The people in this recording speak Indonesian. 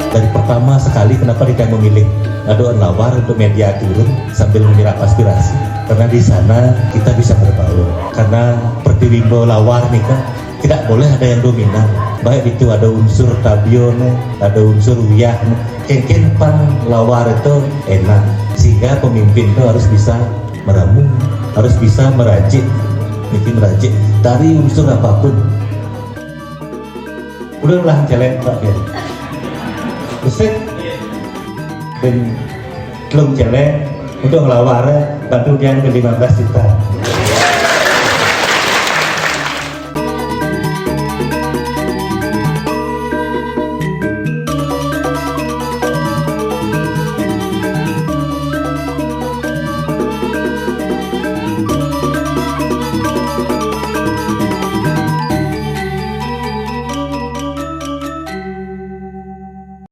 Dari pertama sekali kenapa kita memilih Ngadoan Lawar untuk media turun sambil menyerap aspirasi, karena di sana kita bisa berbaur. Karena Pertiwindo Lawar nih kan tidak boleh ada yang dominan, baik itu ada unsur tabion, ada unsur wiyah, kengken pan Lawar itu enak, sehingga pemimpin itu harus bisa meramu, harus bisa merajik, merajik dari unsur apapun. Udahlah celeng Pak Ferry. Besek dan belum jelek untuk ngelawar bantu dia ke 15 juta.